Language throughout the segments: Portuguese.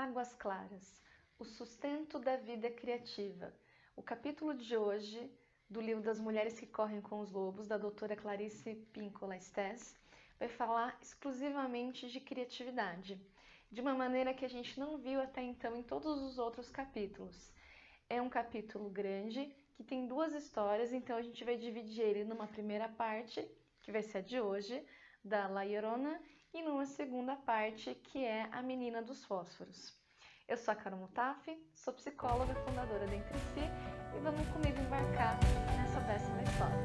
Águas Claras, o sustento da vida criativa. O capítulo de hoje do livro das Mulheres que Correm com os Lobos, da doutora Clarice Pinkola Estés, vai falar exclusivamente de criatividade, de uma maneira que a gente não viu até então em todos os outros capítulos. É um capítulo grande, que tem duas histórias, então a gente vai dividir ele numa primeira parte, que vai ser a de hoje, da La Llorona, e numa segunda parte, que é a Menina dos Fósforos. Eu sou a Carol Mutafi, sou psicóloga fundadora da Entre Si, e vamos comigo embarcar nessa 10ª história.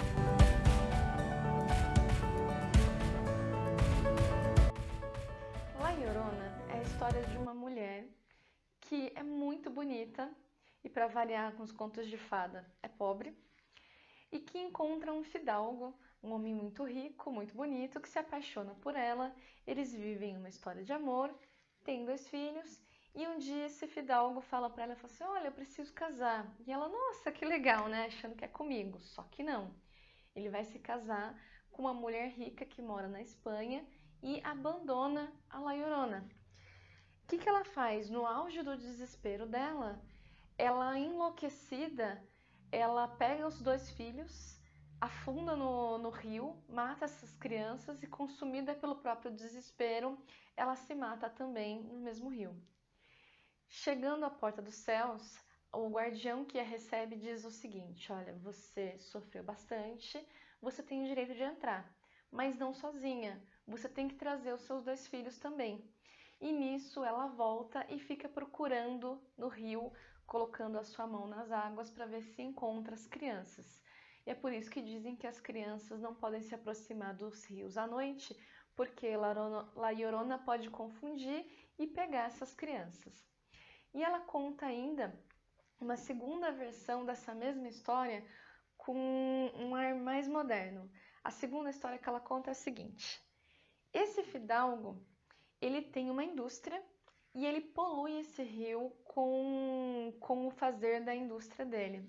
La Llorona é a história de uma mulher que é muito bonita, e para variar com os contos de fada, é pobre, e que encontra um fidalgo, um homem muito rico, muito bonito, que se apaixona por ela. Eles vivem uma história de amor, têm 2 filhos, e um dia esse fidalgo fala para ela, fala assim, olha, eu preciso casar. E ela, nossa, que legal, né? Achando que é comigo, só que não. Ele vai se casar com uma mulher rica que mora na Espanha e abandona a La Llorona. O que ela faz? No auge do desespero dela, ela enlouquecida, ela pega os 2 filhos, afunda no rio, mata essas crianças e, consumida pelo próprio desespero, ela se mata também no mesmo rio. Chegando à porta dos céus, o guardião que a recebe diz o seguinte, olha, você sofreu bastante, você tem o direito de entrar, mas não sozinha, você tem que trazer os seus 2 filhos também. E nisso ela volta e fica procurando no rio, colocando a sua mão nas águas para ver se encontra as crianças. E é por isso que dizem que as crianças não podem se aproximar dos rios à noite, porque La Llorona pode confundir e pegar essas crianças. E ela conta ainda uma segunda versão dessa mesma história com um ar mais moderno. A segunda história que ela conta é a seguinte: esse fidalgo, ele tem uma indústria e ele polui esse rio com o fazer da indústria dele.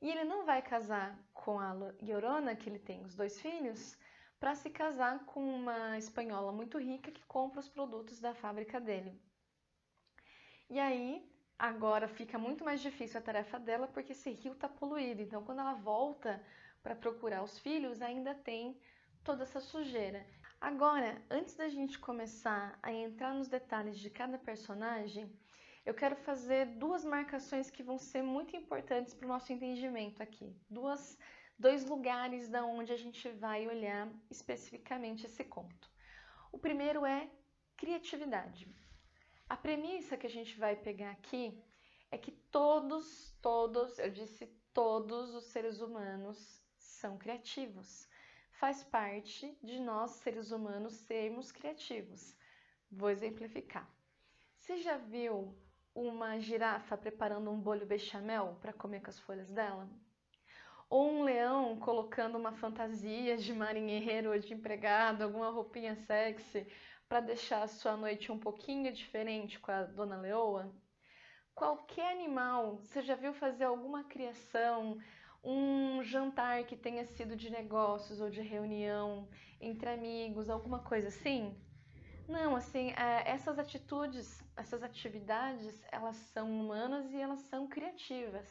E ele não vai casar com a Llorona, que ele tem os 2 filhos, para se casar com uma espanhola muito rica que compra os produtos da fábrica dele. E aí, agora fica muito mais difícil a tarefa dela porque esse rio está poluído. Então, quando ela volta para procurar os filhos, ainda tem toda essa sujeira. Agora, antes da gente começar a entrar nos detalhes de cada personagem, eu quero fazer 2 marcações que vão ser muito importantes para o nosso entendimento aqui. 2 lugares da onde a gente vai olhar especificamente esse conto. O primeiro é criatividade. A premissa que a gente vai pegar aqui é que todos, eu disse todos os seres humanos são criativos. Faz parte de nós, seres humanos, sermos criativos. Vou exemplificar. Você já viu uma girafa preparando um bolho bechamel para comer com as folhas dela? Ou um leão colocando uma fantasia de marinheiro ou de empregado, alguma roupinha sexy, para deixar a sua noite um pouquinho diferente com a Dona Leoa? Qualquer animal, você já viu fazer alguma criação, um jantar que tenha sido de negócios ou de reunião entre amigos, alguma coisa assim? Não, assim, essas atitudes, essas atividades, elas são humanas e elas são criativas.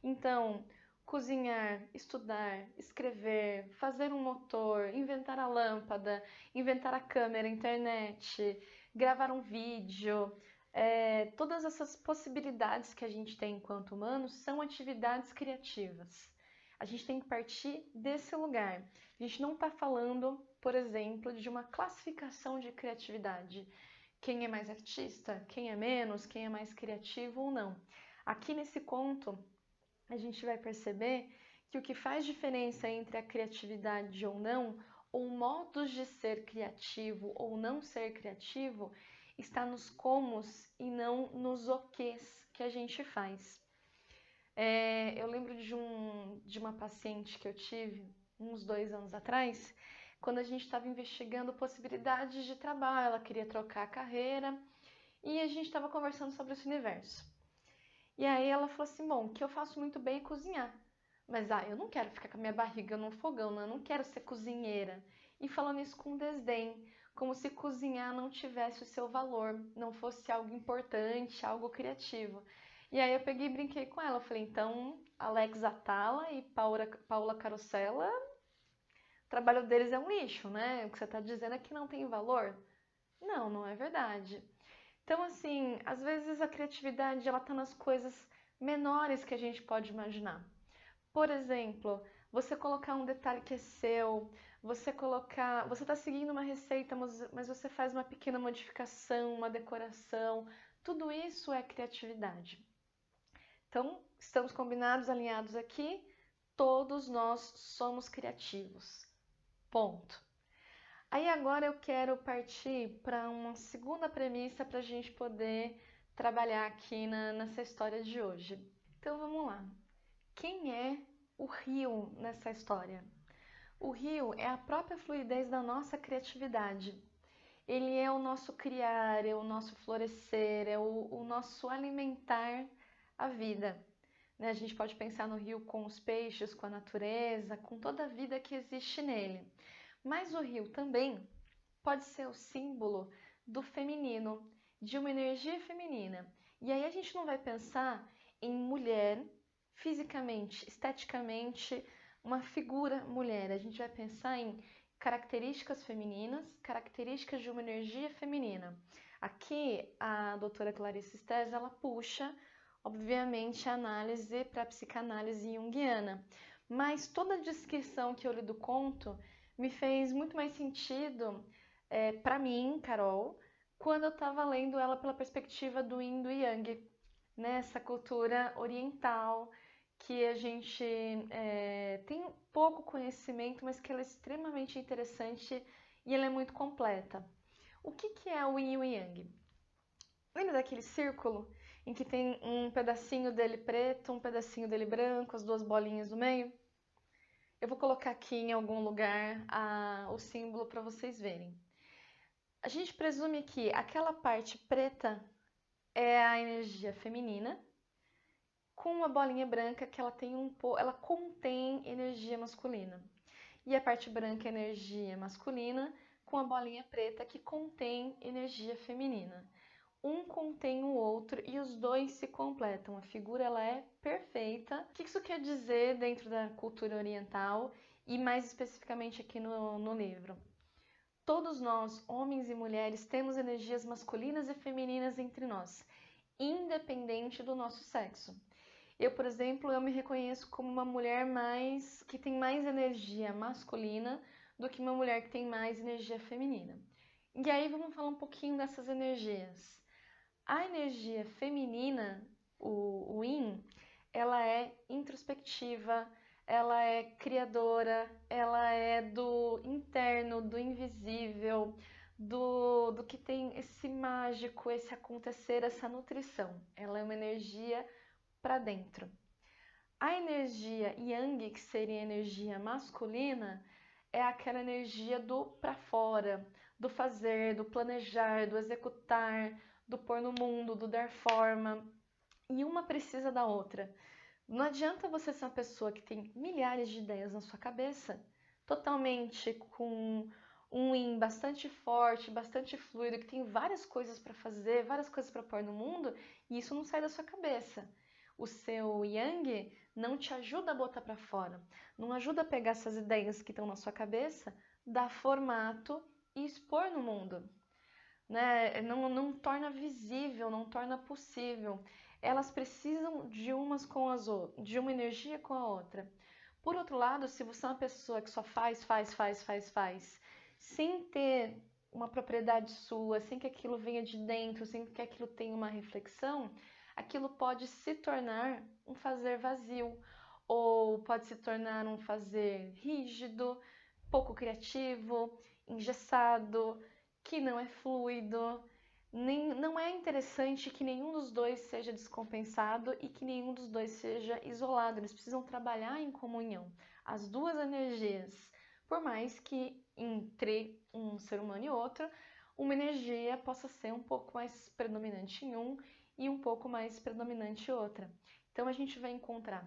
Então, cozinhar, estudar, escrever, fazer um motor, inventar a lâmpada, inventar a câmera, a internet, gravar um vídeo, todas essas possibilidades que a gente tem enquanto humanos são atividades criativas. A gente tem que partir desse lugar. A gente não está falando, por exemplo, de uma classificação de criatividade. Quem é mais artista, quem é menos, quem é mais criativo ou não. Aqui nesse conto, a gente vai perceber que o que faz diferença entre a criatividade ou não, ou modos de ser criativo ou não ser criativo, está nos comos e não nos oquês que a gente faz. Eu lembro de uma paciente que eu tive uns 2 anos atrás, quando a gente estava investigando possibilidades de trabalho. Ela queria trocar a carreira e a gente estava conversando sobre esse universo. E aí ela falou assim, bom, o que eu faço muito bem é cozinhar. Mas eu não quero ficar com a minha barriga no fogão, né? Eu não quero ser cozinheira. E falando isso com desdém, como se cozinhar não tivesse o seu valor, não fosse algo importante, algo criativo. E aí eu peguei e brinquei com ela, eu falei, então Alex Atala e Paula Carosella, o trabalho deles é um lixo, né? O que você está dizendo é que não tem valor? Não, não é verdade. Então, assim, às vezes a criatividade ela está nas coisas menores que a gente pode imaginar. Por exemplo, você colocar um detalhe que é seu, você está seguindo uma receita, mas você faz uma pequena modificação, uma decoração, tudo isso é criatividade. Então, estamos combinados, alinhados aqui, todos nós somos criativos. Ponto. Aí agora eu quero partir para uma segunda premissa para a gente poder trabalhar aqui nessa história de hoje. Então vamos lá. Quem é o rio nessa história? O rio é a própria fluidez da nossa criatividade. Ele é o nosso criar, é o nosso florescer, é o nosso alimentar a vida. Né? A gente pode pensar no rio com os peixes, com a natureza, com toda a vida que existe nele. Mas o rio também pode ser o símbolo do feminino, de uma energia feminina. E aí a gente não vai pensar em mulher fisicamente, esteticamente, uma figura mulher. A gente vai pensar em características femininas, características de uma energia feminina. Aqui a doutora Clarice Stés, ela puxa, obviamente, a análise para a psicanálise junguiana. Mas toda a descrição que eu li do conto me fez muito mais sentido para mim, Carol, quando eu estava lendo ela pela perspectiva do Yin e do Yang, né? Essa cultura oriental que a gente tem pouco conhecimento, mas que ela é extremamente interessante e ela é muito completa. O que é o Yin e o Yang? Lembra daquele círculo em que tem um pedacinho dele preto, um pedacinho dele branco, as duas bolinhas no meio? Eu vou colocar aqui em algum lugar o símbolo para vocês verem. A gente presume que aquela parte preta é a energia feminina, com uma bolinha branca que ela contém energia masculina. E a parte branca é energia masculina, com a bolinha preta que contém energia feminina. Um contém o outro e os dois se completam. A figura ela é perfeita. O que isso quer dizer dentro da cultura oriental e mais especificamente aqui no livro? Todos nós, homens e mulheres, temos energias masculinas e femininas entre nós, independente do nosso sexo. Eu, por exemplo, eu me reconheço como uma mulher que tem mais energia masculina do que uma mulher que tem mais energia feminina. E aí vamos falar um pouquinho dessas energias. A energia feminina, o Yin, ela é introspectiva, ela é criadora, ela é do interno, do invisível, do que tem esse mágico, esse acontecer, essa nutrição. Ela é uma energia para dentro. A energia Yang, que seria a energia masculina, é aquela energia do para fora, do fazer, do planejar, do executar, do pôr no mundo, do dar forma. E uma precisa da outra. Não adianta você ser uma pessoa que tem milhares de ideias na sua cabeça, totalmente com um yin bastante forte, bastante fluido, que tem várias coisas para fazer, várias coisas para pôr no mundo, e isso não sai da sua cabeça. O seu yang não te ajuda a botar para fora, não ajuda a pegar essas ideias que estão na sua cabeça, dar formato e expor no mundo. Né? Não torna visível, não torna possível. Elas precisam de umas com as outras, de uma energia com a outra. Por outro lado, se você é uma pessoa que só faz, sem ter uma propriedade sua, sem que aquilo venha de dentro, sem que aquilo tenha uma reflexão, aquilo pode se tornar um fazer vazio, ou pode se tornar um fazer rígido, pouco criativo, engessado, que não é fluido. Não é interessante que nenhum dos dois seja descompensado e que nenhum dos dois seja isolado. Eles precisam trabalhar em comunhão. As duas energias, por mais que entre um ser humano e outro, uma energia possa ser um pouco mais predominante em um e um pouco mais predominante em outra. Então a gente vai encontrar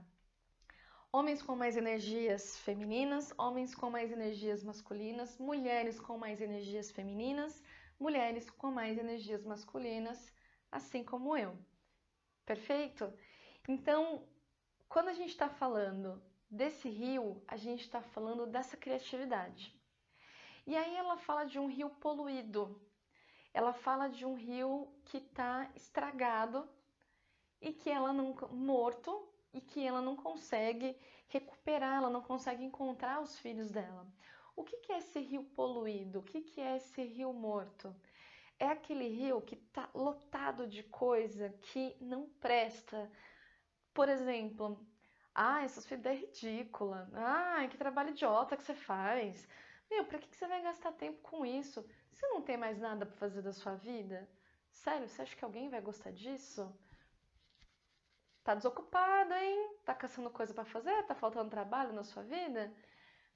Homens com mais energias femininas, homens com mais energias masculinas, mulheres com mais energias femininas, mulheres com mais energias masculinas, assim como eu. Perfeito? Então, quando a gente está falando desse rio, a gente está falando dessa criatividade. E aí ela fala de um rio poluído, ela fala de um rio que está estragado e que ela não morto e que ela não consegue recuperar, ela não consegue encontrar os filhos dela. O que é esse rio poluído? O que é esse rio morto? É aquele rio que está lotado de coisa que não presta. Por exemplo, essa sua ideia é ridícula. Que trabalho idiota que você faz. Meu, pra que você vai gastar tempo com isso? Você não tem mais nada pra fazer da sua vida? Sério, você acha que alguém vai gostar disso? Tá desocupado, hein? Tá caçando coisa pra fazer? Tá faltando trabalho na sua vida?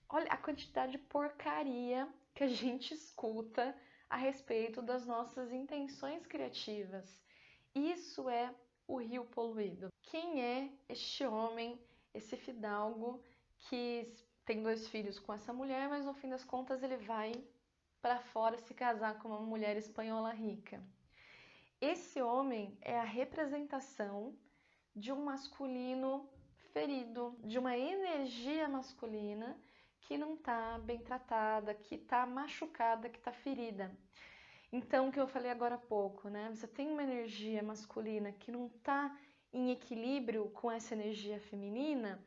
Olha a quantidade de porcaria que a gente escuta a respeito das nossas intenções criativas. Isso é o rio poluído. Quem é este homem, esse fidalgo que tem 2 filhos com essa mulher, mas no fim das contas ele vai para fora se casar com uma mulher espanhola rica? Esse homem é a representação de um masculino ferido, de uma energia masculina que não está bem tratada, que está machucada, que está ferida. Então, o que eu falei agora há pouco, né? Você tem uma energia masculina que não está em equilíbrio com essa energia feminina,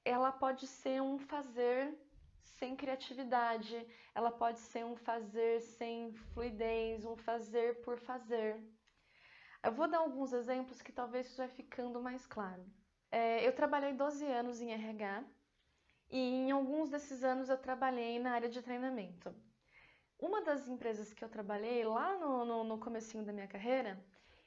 ela pode ser um fazer sem criatividade, ela pode ser um fazer sem fluidez, um fazer por fazer. Eu vou dar alguns exemplos que talvez isso vai ficando mais claro. Eu trabalhei 12 anos em RH e em alguns desses anos eu trabalhei na área de treinamento. Uma das empresas que eu trabalhei lá no comecinho da minha carreira,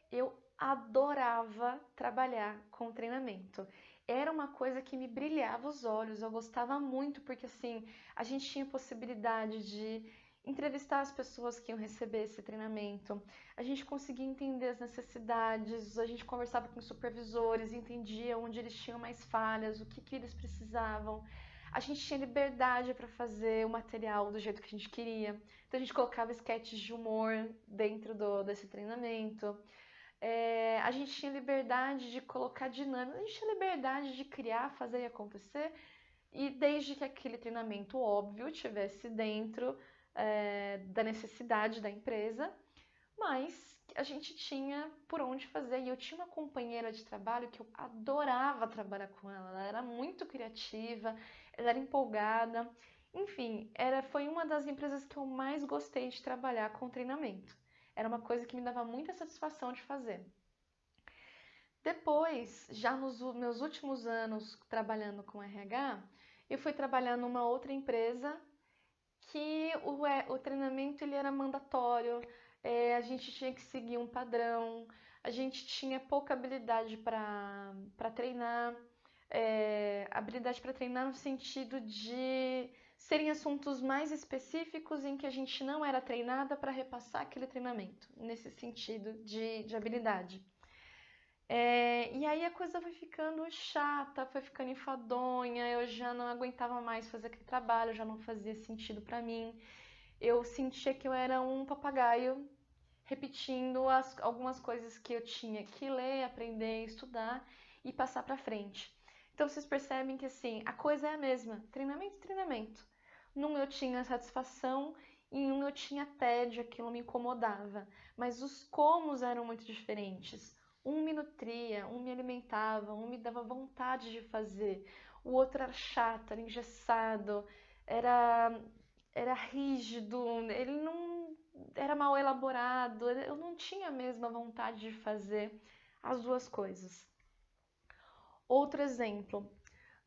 eu adorava trabalhar com treinamento. Era uma coisa que me brilhava os olhos, eu gostava muito porque assim, a gente tinha possibilidade de entrevistar as pessoas que iam receber esse treinamento, a gente conseguia entender as necessidades, a gente conversava com os supervisores, entendia onde eles tinham mais falhas, o que eles precisavam. A gente tinha liberdade para fazer o material do jeito que a gente queria. Então a gente colocava sketches de humor dentro desse treinamento. A gente tinha liberdade de colocar dinâmica, a gente tinha liberdade de criar, fazer e acontecer. E desde que aquele treinamento óbvio tivesse dentro da necessidade da empresa, mas a gente tinha por onde fazer. E eu tinha uma companheira de trabalho que eu adorava trabalhar com ela. Ela era muito criativa, ela era empolgada. Enfim, foi uma das empresas que eu mais gostei de trabalhar com treinamento. Era uma coisa que me dava muita satisfação de fazer. Depois, já nos meus últimos anos trabalhando com RH, eu fui trabalhar numa outra empresa que o treinamento ele era mandatório, a gente tinha que seguir um padrão, a gente tinha pouca habilidade para treinar, habilidade para treinar no sentido de serem assuntos mais específicos em que a gente não era treinada para repassar aquele treinamento, nesse sentido de habilidade. E aí a coisa foi ficando chata, foi ficando enfadonha, eu já não aguentava mais fazer aquele trabalho, já não fazia sentido para mim. Eu sentia que eu era um papagaio repetindo algumas coisas que eu tinha que ler, aprender, estudar e passar para frente. Então vocês percebem que assim, a coisa é a mesma, treinamento e treinamento. Num eu tinha satisfação, em um eu tinha tédio, aquilo me incomodava, mas os comos eram muito diferentes. Um me nutria, um me alimentava, um me dava vontade de fazer, o outro era chato, era engessado, era rígido, ele não era mal elaborado, eu não tinha a mesma vontade de fazer as duas coisas. Outro exemplo,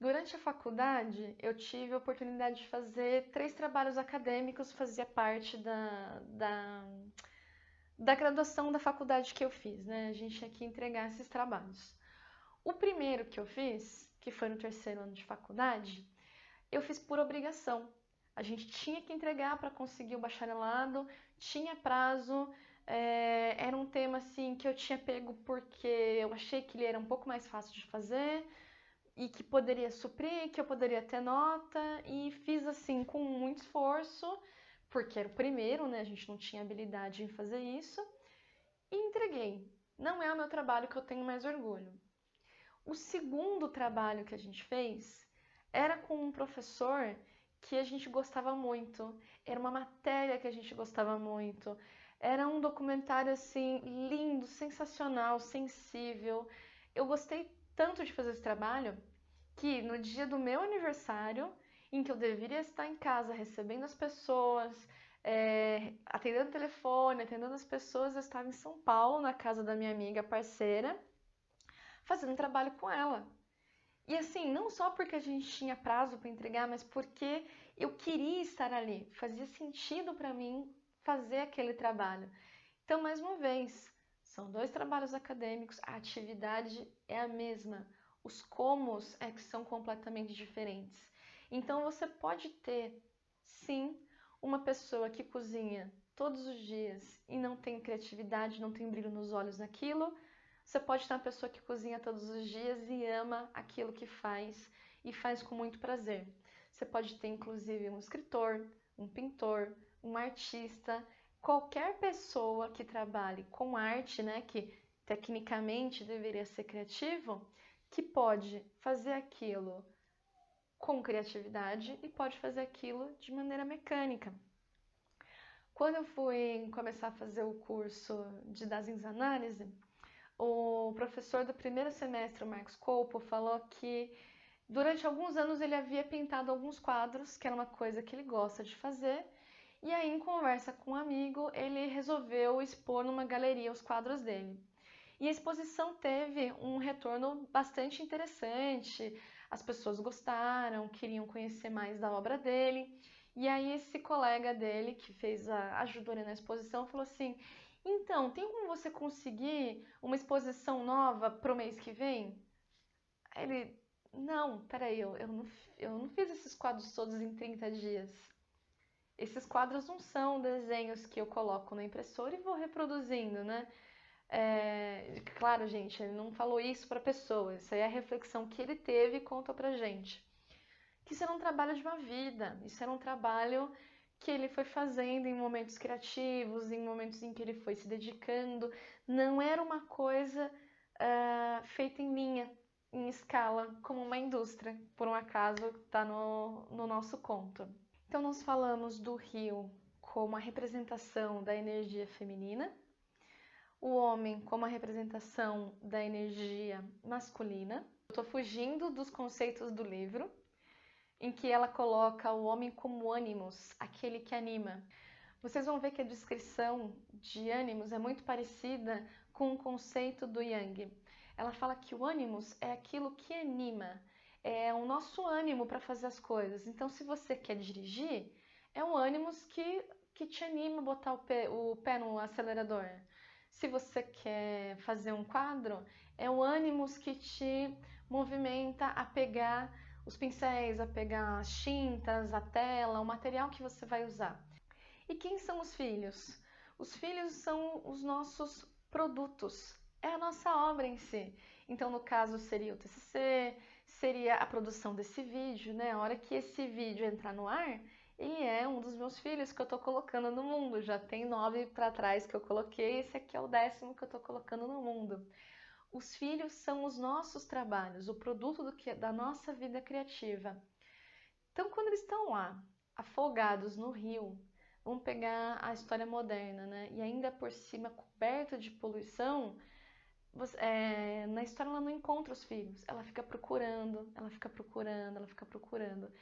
durante a faculdade eu tive a oportunidade de fazer 3 trabalhos acadêmicos, fazia parte da graduação da faculdade que eu fiz, né? A gente tinha que entregar esses trabalhos. O primeiro que eu fiz, que foi no 3º ano de faculdade, eu fiz por obrigação. A gente tinha que entregar para conseguir o bacharelado, tinha prazo, era um tema assim que eu tinha pego porque eu achei que ele era um pouco mais fácil de fazer, e que poderia suprir, que eu poderia ter nota, e fiz assim com muito esforço, porque era o primeiro, né? A gente não tinha habilidade em fazer isso, e entreguei. Não é o meu trabalho que eu tenho mais orgulho. O segundo trabalho que a gente fez era com um professor que a gente gostava muito, era uma matéria que a gente gostava muito, era um documentário assim lindo, sensacional, sensível. Eu gostei tanto de fazer esse trabalho que no dia do meu aniversário, em que eu deveria estar em casa recebendo as pessoas, atendendo o telefone, atendendo as pessoas, eu estava em São Paulo, na casa da minha amiga parceira, fazendo um trabalho com ela. E assim, não só porque a gente tinha prazo para entregar, mas porque eu queria estar ali, fazia sentido para mim fazer aquele trabalho. Então, mais uma vez, são dois trabalhos acadêmicos, a atividade é a mesma, os comos é que são completamente diferentes. Então, você pode ter, sim, uma pessoa que cozinha todos os dias e não tem criatividade, não tem brilho nos olhos naquilo. Você pode ter uma pessoa que cozinha todos os dias e ama aquilo que faz e faz com muito prazer. Você pode ter, inclusive, um escritor, um pintor, um artista, qualquer pessoa que trabalhe com arte, né, que tecnicamente deveria ser criativo, que pode fazer aquilo com criatividade e pode fazer aquilo de maneira mecânica. Quando eu fui começar a fazer o curso de Daseins-Análise, o professor do primeiro semestre, o Marcos Colpo, falou que durante alguns anos ele havia pintado alguns quadros, que era uma coisa que ele gosta de fazer, e aí em conversa com um amigo, ele resolveu expor numa galeria os quadros dele. E a exposição teve um retorno bastante interessante, as pessoas gostaram, queriam conhecer mais da obra dele, e aí esse colega dele, que ajudou ele na exposição, falou assim: então, tem como você conseguir uma exposição nova pro mês que vem? Aí ele, não, peraí, eu não fiz esses quadros todos em 30 dias. Esses quadros não são desenhos que eu coloco na impressora e vou reproduzindo, né? Claro, gente, ele não falou isso para pessoa, isso aí é a reflexão que ele teve e conta pra gente. Que isso era um trabalho de uma vida, isso era um trabalho que ele foi fazendo em momentos criativos, em momentos em que ele foi se dedicando, não era uma coisa feita em linha, em escala, como uma indústria, por um acaso está no nosso conto. Então nós falamos do rio como a representação da energia feminina, o homem como a representação da energia masculina. Eu estou fugindo dos conceitos do livro, em que ela coloca o homem como ânimos, aquele que anima. Vocês vão ver que a descrição de ânimos é muito parecida com o conceito do Yang. Ela fala que o ânimos é aquilo que anima, é o nosso ânimo para fazer as coisas. Então, se você quer dirigir, é o ânimos que te anima a botar o pé no acelerador. Se você quer fazer um quadro, é o ânimos que te movimenta a pegar os pincéis, a pegar as tintas, a tela, o material que você vai usar. E quem são os filhos? Os filhos são os nossos produtos, é a nossa obra em si. Então, no caso, seria o TCC, seria a produção desse vídeo, né? A hora que esse vídeo entrar no ar, ele é um dos meus filhos que eu tô colocando no mundo. Já tem 9 para trás que eu coloquei, esse aqui é o 10º que eu tô colocando no mundo. Os filhos são os nossos trabalhos, o produto da nossa vida criativa. Então, quando eles estão lá, afogados no rio, vamos pegar a história moderna, né? E ainda por cima coberto de poluição, na história ela não encontra os filhos, ela fica procurando, ela fica procurando, ela fica procurando.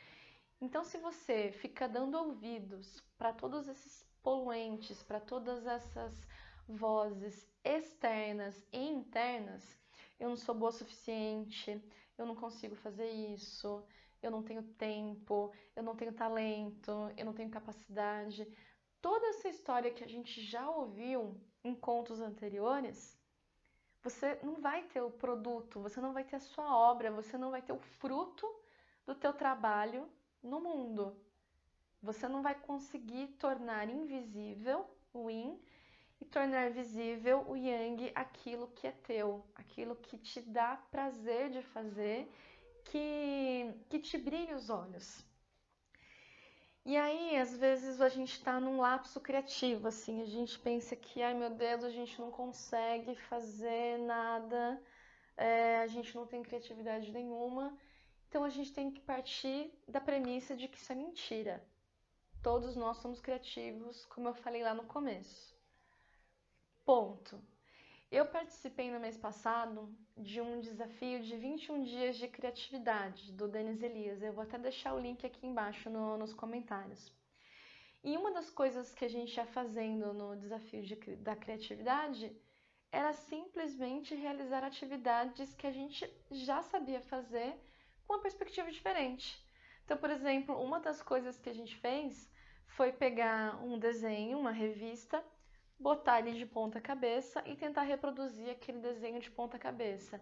Então, se você fica dando ouvidos para todos esses poluentes, para todas essas vozes externas e internas, eu não sou boa o suficiente, eu não consigo fazer isso, eu não tenho tempo, eu não tenho talento, eu não tenho capacidade. Toda essa história que a gente já ouviu em contos anteriores, você não vai ter o produto, você não vai ter a sua obra, você não vai ter o fruto do teu trabalho no mundo. Você não vai conseguir tornar invisível o yin e tornar visível o yang, aquilo que é teu, aquilo que te dá prazer de fazer que te brilhe os olhos. E aí, às vezes, a gente está num lapso criativo, assim, a gente pensa que, ai meu Deus, a gente não consegue fazer nada, a gente não tem criatividade nenhuma, então a gente tem que partir da premissa de que isso é mentira. Todos nós somos criativos, como eu falei lá no começo. Ponto. Eu participei no mês passado de um desafio de 21 dias de criatividade do Denis Elias. Eu vou até deixar o link aqui embaixo nos comentários. E uma das coisas que a gente ia fazendo no desafio da criatividade era simplesmente realizar atividades que a gente já sabia fazer com uma perspectiva diferente. Então, por exemplo, uma das coisas que a gente fez foi pegar um desenho, uma revista, botar ele de ponta cabeça e tentar reproduzir aquele desenho de ponta cabeça,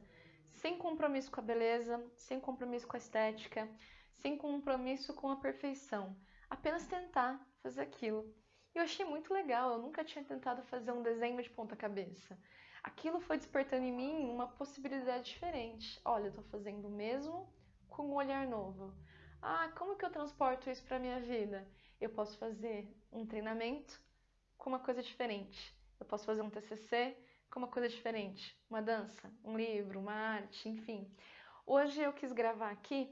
sem compromisso com a beleza, sem compromisso com a estética, sem compromisso com a perfeição, apenas tentar fazer aquilo. E eu achei muito legal, eu nunca tinha tentado fazer um desenho de ponta cabeça. Aquilo foi despertando em mim uma possibilidade diferente. Olha, eu estou fazendo o mesmo com um olhar novo. Ah, como que eu transporto isso para a minha vida? Eu posso fazer um treinamento com uma coisa diferente. Eu posso fazer um TCC com uma coisa diferente. Uma dança, um livro, uma arte, enfim. Hoje eu quis gravar aqui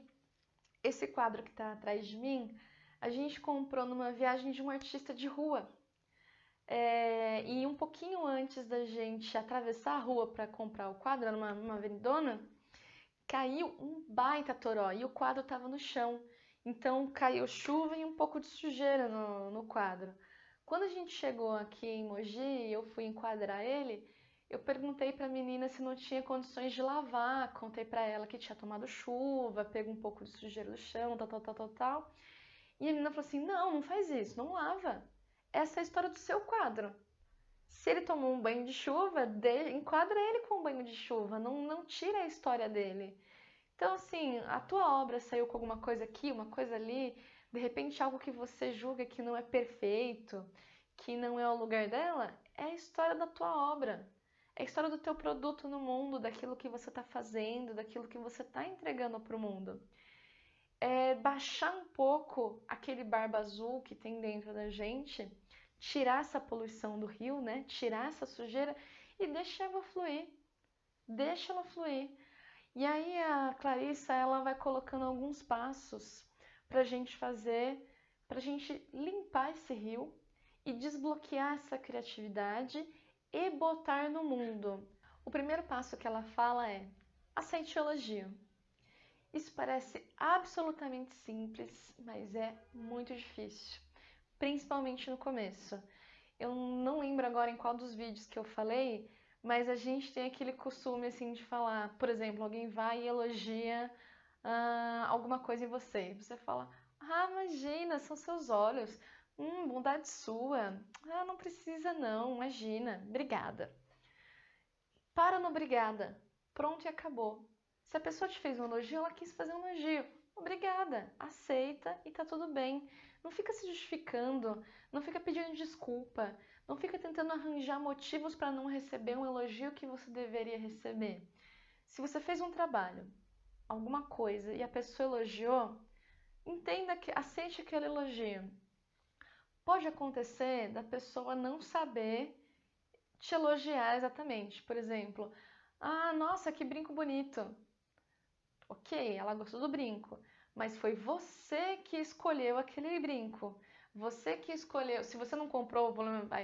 esse quadro que está atrás de mim. A gente comprou numa viagem de um artista de rua. E um pouquinho antes da gente atravessar a rua para comprar o quadro, numa avenidona, caiu um baita toró e o quadro estava no chão. Então caiu chuva e um pouco de sujeira no quadro. Quando a gente chegou aqui em Mogi e eu fui enquadrar ele, eu perguntei para a menina se não tinha condições de lavar. Contei para ela que tinha tomado chuva, pego um pouco de sujeira do chão, tal. E a menina falou assim: não faz isso, não lava. Essa é a história do seu quadro. Se ele tomou um banho de chuva, enquadra ele com um banho de chuva, não tira a história dele. Então, assim, a tua obra saiu com alguma coisa aqui, uma coisa ali, de repente algo que você julga que não é perfeito, que não é o lugar dela, é a história da tua obra. É a história do teu produto no mundo, daquilo que você está fazendo, daquilo que você está entregando para o mundo. Baixar um pouco aquele barba azul que tem dentro da gente, tirar essa poluição do rio, né? Tirar essa sujeira e deixar ela fluir. Deixa ela fluir. E aí a Clarissa, ela vai colocando alguns passos pra gente fazer, pra gente limpar esse rio e desbloquear essa criatividade e botar no mundo. O primeiro passo que ela fala é: aceite o elogio. Isso parece absolutamente simples, mas é muito difícil, principalmente no começo. Eu não lembro agora em qual dos vídeos que eu falei, mas a gente tem aquele costume assim de falar, por exemplo, alguém vai e elogia alguma coisa em você. Você fala: ah, imagina, são seus olhos. Bondade sua. Ah, não precisa não, imagina. Obrigada. Para no obrigada. Pronto e acabou. Se a pessoa te fez um elogio, ela quis fazer um elogio. Obrigada. Aceita e tá tudo bem. Não fica se justificando, não fica pedindo desculpa, não fica tentando arranjar motivos para não receber um elogio que você deveria receber. Se você fez um trabalho, alguma coisa, e a pessoa elogiou, entenda que aceite aquele elogio. Pode acontecer da pessoa não saber te elogiar exatamente. Por exemplo, ah, nossa, que brinco bonito. Ok, ela gostou do brinco, mas foi você que escolheu aquele brinco. Você que escolheu. Se você não comprou,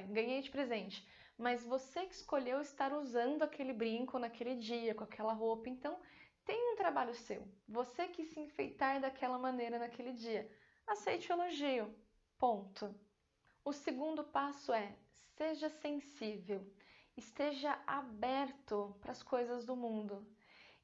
ganhei de presente. Mas você que escolheu estar usando aquele brinco naquele dia, com aquela roupa. Então, tem um trabalho seu. Você que se enfeitar daquela maneira naquele dia. Aceite o elogio. Ponto. O segundo passo é: seja sensível. Esteja aberto para as coisas do mundo.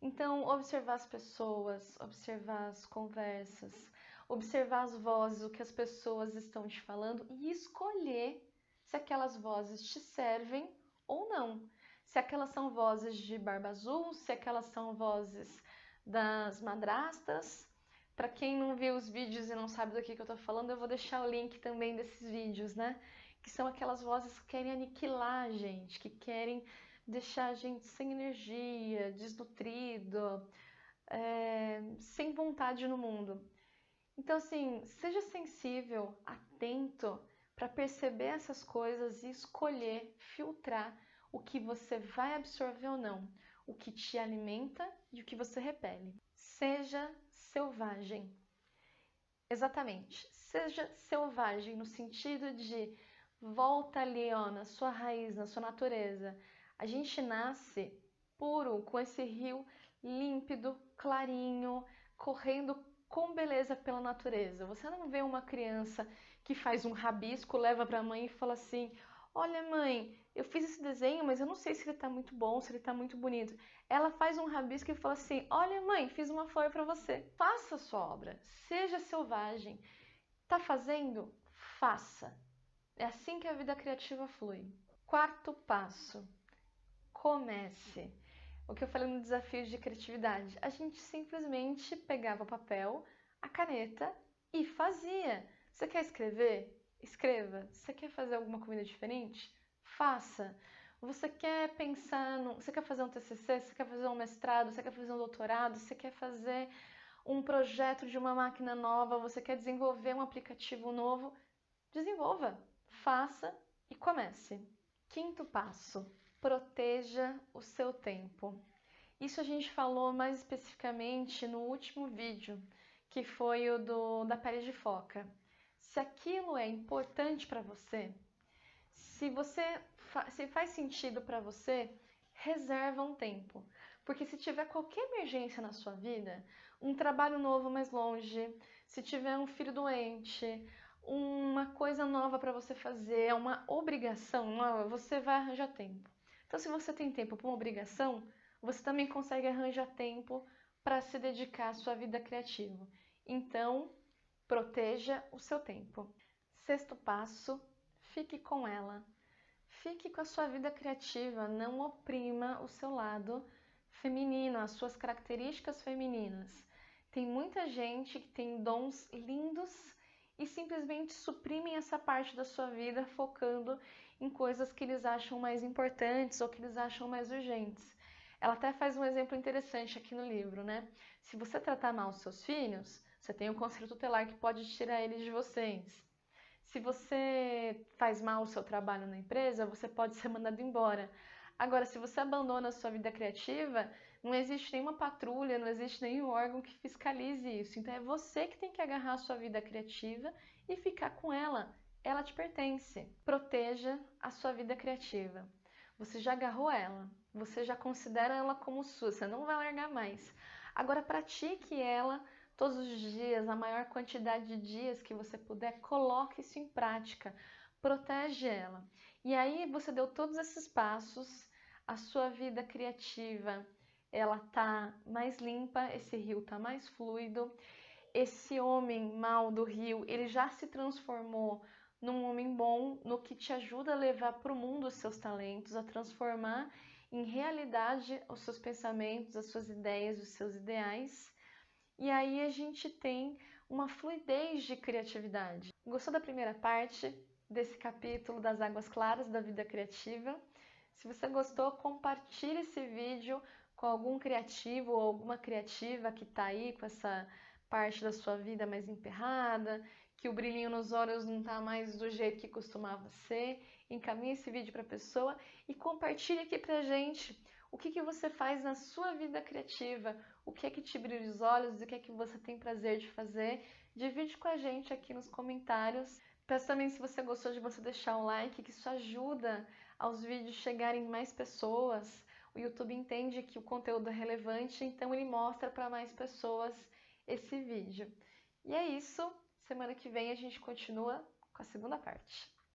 Então, observar as pessoas, observar as conversas, observar as vozes, o que as pessoas estão te falando e escolher se aquelas vozes te servem ou não. Se aquelas são vozes de barba azul, se aquelas são vozes das madrastas. Para quem não viu os vídeos e não sabe do que eu tô falando, eu vou deixar o link também desses vídeos, né? Que são aquelas vozes que querem aniquilar a gente, que querem deixar a gente sem energia, desnutrido, sem vontade no mundo. Então, assim, seja sensível, atento para perceber essas coisas e escolher, filtrar o que você vai absorver ou não, o que te alimenta e o que você repele. Seja selvagem. Exatamente. Seja selvagem no sentido de volta ali, ó, na sua raiz, na sua natureza. A gente nasce puro, com esse rio límpido, clarinho, correndo com beleza pela natureza. Você não vê uma criança que faz um rabisco, leva para a mãe e fala assim: olha, mãe, eu fiz esse desenho, mas eu não sei se ele está muito bom, se ele está muito bonito. Ela faz um rabisco e fala assim: olha, mãe, fiz uma flor para você. Faça a sua obra, seja selvagem. Tá fazendo? Faça. É assim que a vida criativa flui. Quarto passo: comece. O que eu falei no desafio de criatividade, a gente simplesmente pegava o papel, a caneta e fazia. Você quer escrever? Escreva. Você quer fazer alguma comida diferente? Faça. Você quer pensar você quer fazer um TCC? Você quer fazer um mestrado? Você quer fazer um doutorado? Você quer fazer um projeto de uma máquina nova? Você quer desenvolver um aplicativo novo? Desenvolva, faça e comece. Quinto passo: proteja o seu tempo. Isso a gente falou mais especificamente no último vídeo, que foi o da pele de foca. Se aquilo é importante para você, se faz sentido para você, reserva um tempo. Porque se tiver qualquer emergência na sua vida, um trabalho novo mais longe, se tiver um filho doente, uma coisa nova para você fazer, uma obrigação nova, você vai arranjar tempo. Então, se você tem tempo para uma obrigação, você também consegue arranjar tempo para se dedicar à sua vida criativa. Então, proteja o seu tempo. Sexto passo: fique com ela. Fique com a sua vida criativa, não oprima o seu lado feminino, as suas características femininas. Tem muita gente que tem dons lindos e simplesmente suprimem essa parte da sua vida focando em coisas que eles acham mais importantes ou que eles acham mais urgentes. Ela até faz um exemplo interessante aqui no livro, né? Se você tratar mal os seus filhos, você tem um conselho tutelar que pode tirar eles de vocês. Se você faz mal o seu trabalho na empresa, você pode ser mandado embora. Agora, se você abandona a sua vida criativa, não existe nenhuma patrulha, não existe nenhum órgão que fiscalize isso. Então é você que tem que agarrar a sua vida criativa e ficar com ela. Ela te pertence. Proteja a sua vida criativa. Você já agarrou ela, você já considera ela como sua, você não vai largar mais. Agora pratique ela todos os dias, a maior quantidade de dias que você puder, coloque isso em prática, protege ela. E aí você deu todos esses passos, a sua vida criativa, ela tá mais limpa, esse rio tá mais fluido, esse homem mau do rio, ele já se transformou num homem bom, no que te ajuda a levar para o mundo os seus talentos, a transformar em realidade os seus pensamentos, as suas ideias, os seus ideais. E aí a gente tem uma fluidez de criatividade. Gostou da primeira parte desse capítulo das águas claras da vida criativa? Se você gostou, compartilhe esse vídeo com algum criativo ou alguma criativa que está aí com essa parte da sua vida mais emperrada, que o brilhinho nos olhos não está mais do jeito que costumava ser. Encaminhe esse vídeo para a pessoa e compartilhe aqui pra gente o que você faz na sua vida criativa, o que é que te brilha os olhos, o que é que você tem prazer de fazer. Divide com a gente aqui nos comentários. Peço também, se você gostou, de você deixar um like, que isso ajuda aos vídeos chegarem em mais pessoas. O YouTube entende que o conteúdo é relevante, então ele mostra para mais pessoas esse vídeo. E é isso. Semana que vem a gente continua com a segunda parte.